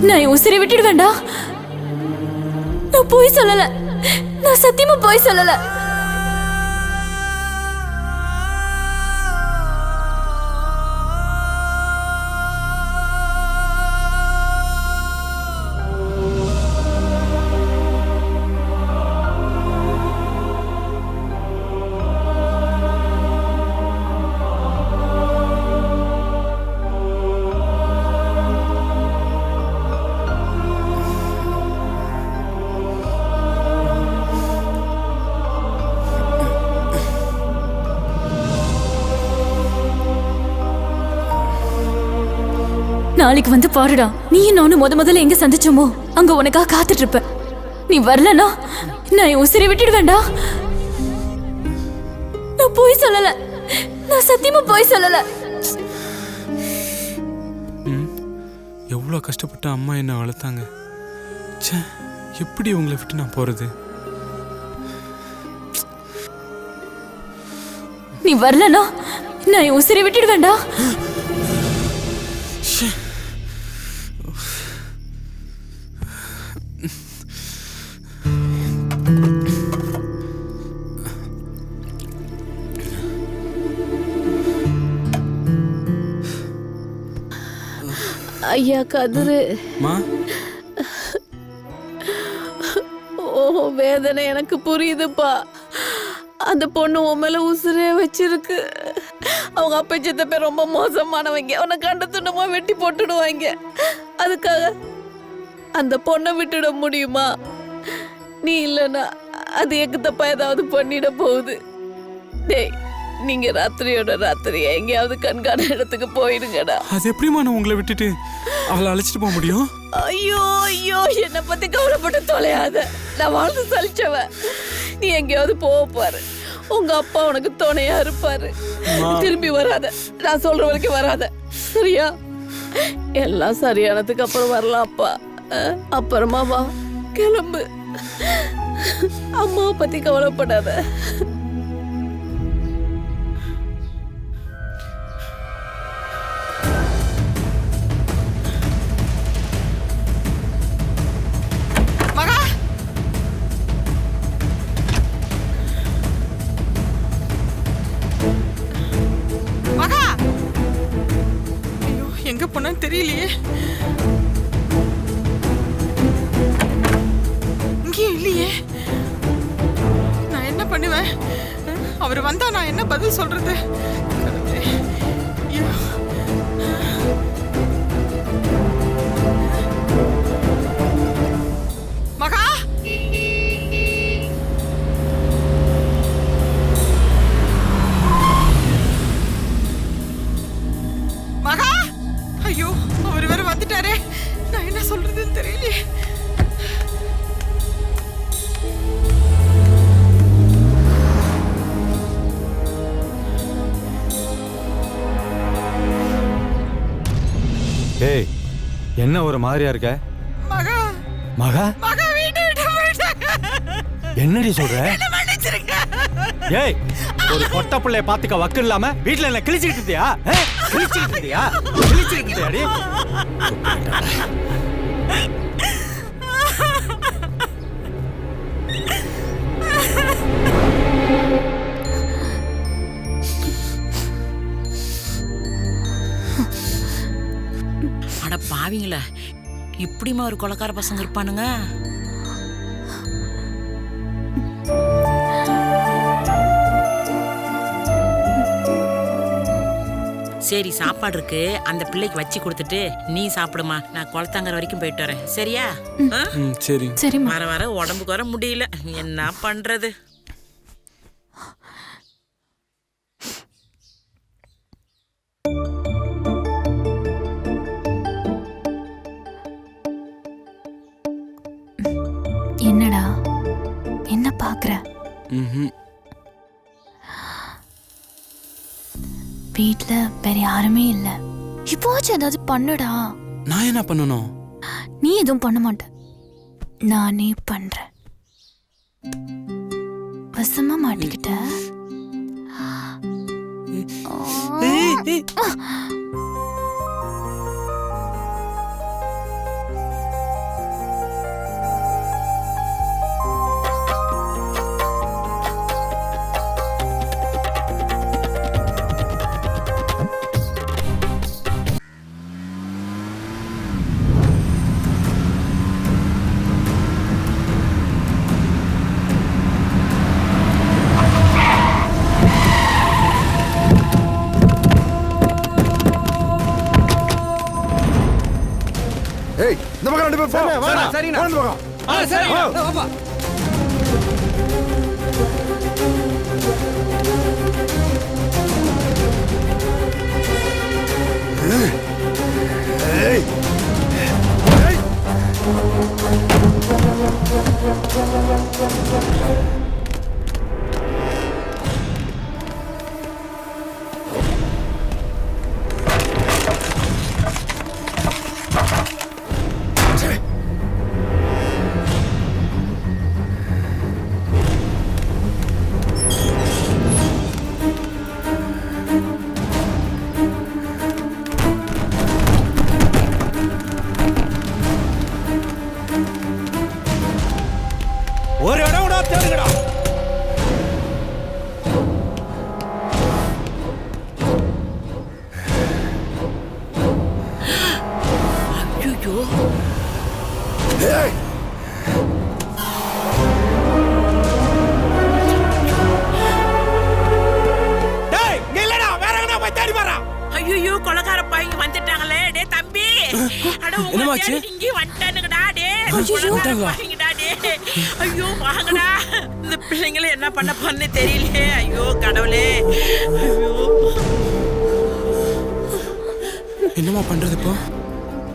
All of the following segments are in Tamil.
நான் என் உசிரை விட்டுடுவேண்டா. நான் போய் சொல்லல, நான் சத்தியமா போய் சொல்லல. நாளைக்கு வந்து பாருடா. நீ நானும் முதல்ல எங்க சந்திச்சோமோ அங்க உனக்காக காத்துட்டு இருப்ப. நீ வரலனா நான் என் உசிரை விட்டுடுவேண்டா. நான் போய் சொல்லல, நான் சத்தியமா போய் சொல்லல. எவ்வளோ கஷ்டப்பட்டு அம்மா என்ன வளர்த்தாங்க. ச்சே, எப்படி உங்களை விட்டு நான் போறது? நீ வரலனா நான் என் உசிரை விட்டுடுவேண்டா. ஐயா கதிரு, ஓ வேதனை எனக்கு புரியுதுப்பா. அந்த பொண்ணு உன் மேல உசுரே வச்சிருக்கு. அவங்க அப்பா சித்தப்ப ரொம்ப மோசமானவங்க. அவனை கண்ட துண்டமா வெட்டி போட்டுடுவாங்க. அதுக்காக அந்த பொண்ணை விட்டுட முடியுமா? நீ இல்லைன்னா அது எக்கு தப்பா ஏதாவது பண்ணிட போகுது. டேய், நீங்க ராத்திரியோட ராத்திரி எங்கேயாவது கண்காண இடத்துக்கு போயிடுங்கடா. அது எப்படிமா நான் உங்களை விட்டுட்டு அவளை அழைச்சிட்டு போக முடியும்? ஐயோ ஐயோ, என்னை பத்தி கவலைப்பட்டு தொலையாத. நான் வாழ்ந்து சலிச்சவ. நீ எங்கேயாவது போக பாரு. உங்க அப்பா உனக்கு துணையா இருப்பாரு. திரும்பி வராத, நான் சொல்ற வரைக்கும் வராத, சரியா? எல்லாம் சரியானதுக்கு அப்புறம் வரலாம் அப்பா. அப்புறமா வா, கிளம்பு. அம்மாவை பத்தி கவலைப்படாத. எங்க போனான்னு தெரியலையே. இங்கேயும் இல்லையே. நான் என்ன பண்ணுவேன்? அவர் வந்தா நான் என்ன பதில் சொல்றது? மகா, மகா, ஐயோ அவர் வேற வந்துட்டாரே. நான் என்ன சொல்றதுன்னு தெரியலையே. ஏய், என்ன ஒரு மாதிரியா இருக்க? மகா, மகா, மகா வீட்டை விட்டு போயிட்டாங்க. என்னடி சொல்ற? என்ன மன்னிச்சிருங்க. ஏய், ஒரு பொட்ட பிள்ளைய பாத்துக்க வக்கு இல்லாம வீட்டுல என்ன கிழிச்சிட்டு இருந்தியா? கிழிச்சிட்டு இருந்தியா? கிழிச்சிட்டு இருந்தியாடி? அட பாவிங்களா, இப்படிமா ஒரு கொலைக்கார பசங்க இருப்பானுங்க? சரி, சாப்பாடு இருக்கு, அந்த பிள்ளைக்கு வச்சு கொடுத்துட்டு நீ சாப்பிடுமா. நான் குளத்தாங்கர வரைக்கும் போயிட்டு வரேன், சரியா? சரி சரி. வர வர உடம்புக்கு வர முடியல, என்ன பண்றது? என்னடா என்ன பாக்குற? வீட்ல வேற யாருமே இல்ல. இப்போச்சும் ஏதாவது பண்ணுடா. நான் என்ன பண்ணணும்? நீ எதுவும் பண்ண மாட்ட, நானே பண்றேன். வசமா மாட்டிக்கிட்ட. ஏய் இந்த பக்கம் 2 பேர் போ வாடா சரிங்க இந்த பக்கம் சரிங்க வாப்பா ஏய் ஒரு இடம் கூட தேடுங்கடா. ஐயோ ஏய் டேய் நீ இல்லடா வேற எங்கடா போய் தேடி பாறா. ஐயோ கொலகார பாய்ங்க வந்துட்டாங்களே. டேய் தம்பி அட என்னமாச்சு? இங்க வந்துட்டானுங்கடா. டேய் பாய்ங்கடா. டேய் ஐயோ வாங்கடா. இந்த பிள்ளைங்களை என்ன பண்ண போறேன்னு தெரியலையே. ஐயோ கடவுளே. ஐயோ என்னமா பண்றது இப்போ?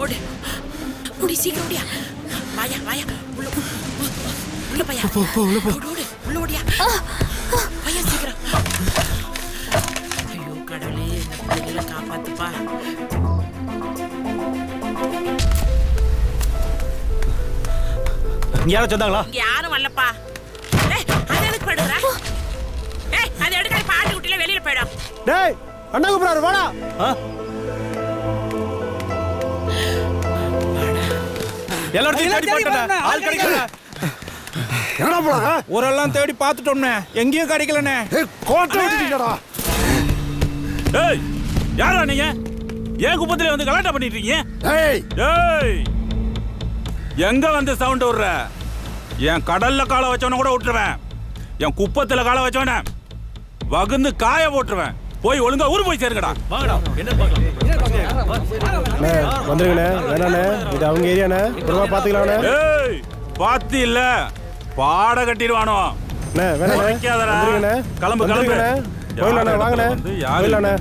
ஓடு ஓடி சீக்கிரம் ஓடியா. வாயா வாயா உள்ள பையா போ உள்ள போ. ஓடு உள்ள ஓடியா. பையா சீக்கிரம். ஐயோ கடவுளே இந்த பிள்ளைகளை காப்பாத்துப்பா. இங்க யாரோ சொன்னாங்களா? இங்க யாரும் வரலப்பா. ஏய் அது எதுக்கு படுறா? ஏய் அது எடுக்கற பாட்டி குட்டில வெளியில போய்டும். டேய் அண்ணா கூப்பிடுறாரு வாடா. எல்லாரும் தேடி பார்த்தடா. ஆள் கிடைக்கல. என்னடா போறா? ஊரெல்லாம் தேடி பார்த்துட்டோம்னே. எங்கேயும் கிடைக்கலனே. ஏய் கோட்டை விட்டுட்டீங்கடா. ஏய் யாரா நீங்க? ஏன் குப்பத்திலே வந்து கலாட்டா பண்ணிட்டு இருக்கீங்க? ஏய் ஏய் எங்க வந்து சவுண்ட் விடுற? என் கடல்ல காலை வச்சவன கூட விட்டுருவேன். என் குப்பத்துல காலை வச்சவன வகுந்து காய போட்டுருவேன். போய் ஒழுங்கா ஊரு போய் சேருங்கடா. வாங்கடா. என்ன பார்க்கலாம்? வந்துருங்கண்ணே வேணாண்ணே இது அவங்க ஏரியாண்ணே அப்புறமா பார்த்துக்கலாண்ணே. ஏய் பாத்தி இல்ல பாட கட்டிடுவானோ. வேணாண்ணே வந்துருங்கண்ணே கிளம்பு கிளம்பு. போயிடலாண்ணே வாங்கண்ணே போயிடலாண்ணே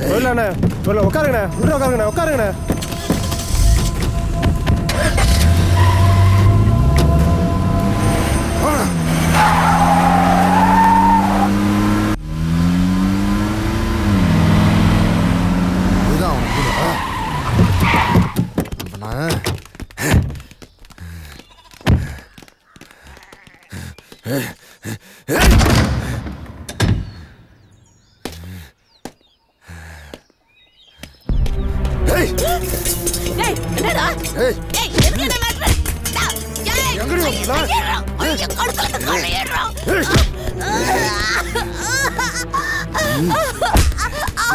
போயிடலாண்ணே போயிடலாம் உட்காருங்கண்ணே உள்ள உட்காருங்கண்ணே உட்காருங்கண்ணே. இதுதான் டேய் என்னடா? ஏய் ஏய் எதுக்கு என்ன மாட்ற? டேய் எங்கடி வந்தா? ஐயோ கழுத்துல கால ஏறறோம். ஏய்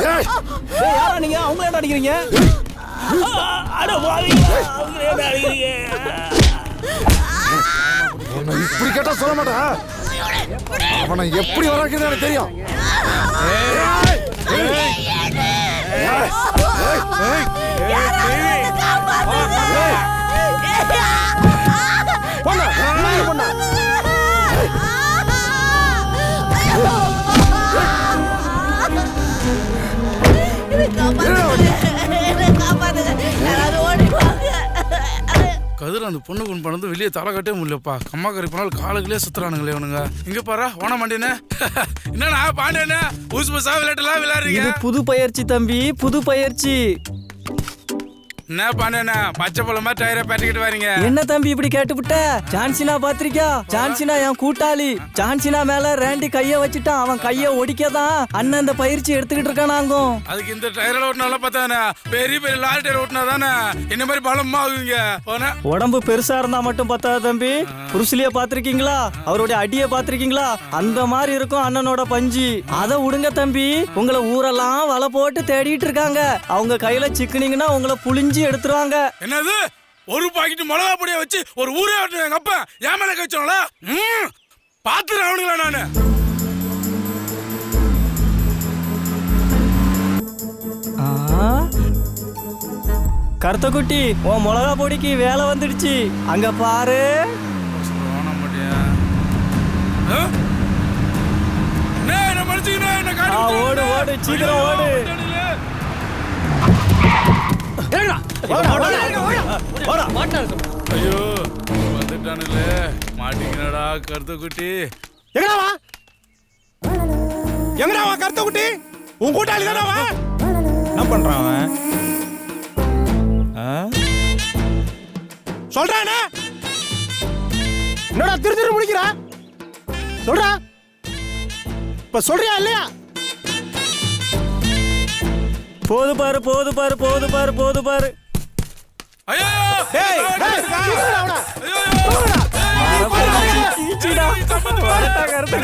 டேய் யாரா நீங்க? அவங்க என்ன அடிக்கிறீங்க? அட வாங்க அவங்க என்ன அடிக்கிறீங்க? உன்னை இப்படி கேட்டா சொல்ல மாட்டா. அவனை எப்படி வராக்குன்னு எனக்கு தெரியும். கதிர அந்த பொண்ணு கொண்டு பண்ணது வெளியே தலை கட்டே முடியலப்பா. கம்மா கறி போனாலும் காலுக்குள்ளே சுத்துறானுங்களே அவனுங்க. இங்க பாரா ஓன மாட்டேனே. என்னண்ணா பாண்டியண்ணே புதுசு புதுசா விளையாட்டுலாம் விளையாடுறீங்க. புது பயிற்சி தம்பி, புது பயிற்சி. என்ன பாண்டியண்ணா பச்சை பழமா டயரை பேட்டிக்கிட்டு வரீங்க? என்ன தம்பி இப்படி கேட்டுவிட்ட? ஜான்சினா பாத்திரிக்கா? ஜான்சினா என் கூட்டாளி. ஜான்சினா மேல ரேண்டி கைய வச்சுட்டான். அவன் கைய ஒடிக்கதான் அண்ணன் இந்த பயிற்சி எடுத்துக்கிட்டு இருக்கானாங்கும். அதுக்கு இந்த டயரில் ஓட்டினால பார்த்தானே பெரிய பெரிய லாரி டயர் ஓட்டினா தானே இந்த மாதிரி பலமா ஆகுவீங்க. உடம்பு பெருசா இருந்தா மட்டும் பத்தாது தம்பி. புருஷலிய பாத்திருக்கீங்களா? அவருடைய அடிய பாத்திருக்கீங்களா? அந்த மாதிரி இருக்கும் அண்ணனோட பஞ்சு. அத விடுங்க தம்பி. உங்களை ஊரெல்லாம் வலை போட்டு தேடிட்டு இருக்காங்க. அவங்க கையில சிக்கினீங்கன்னா உங்களை புளிஞ்சு எடுத்துருவாங்க. என்னது ஒரு பாக்கெட் மிளகா பொடியை வச்சு ஒரு ஊரே ஓட்டு எங்க அப்பா ஏன் மேல கழிச்சோம்ல? பாத்துறேன் அவனுங்களா நானு. கருத்த குட்டி உன் மிளகா பொடிக்கு வேலை வந்துடுச்சு அங்க பாரு. ஓன மாட்டேன். என்ன மனுஷங்க என்ன காட்டி ஓடு ஓடு சீக்கிரம் ஓடு. ஐயோ வந்துட்டானுல மாட்டிக்கினடா கருத்த குட்டி. எங்கடா வா கருத்த குட்டி? உன் கூட்டாளி தானே வா? என்ன பண்றான் அவன்? சொல்றானே என்னடா திரு முடிக்கிறா? சொல்றா இப்ப சொல்றியா இல்லையா? போது பாரு போது பாரு போது பாரு போது பாரு. ஐயோ டேய் ஐயோ கருத்த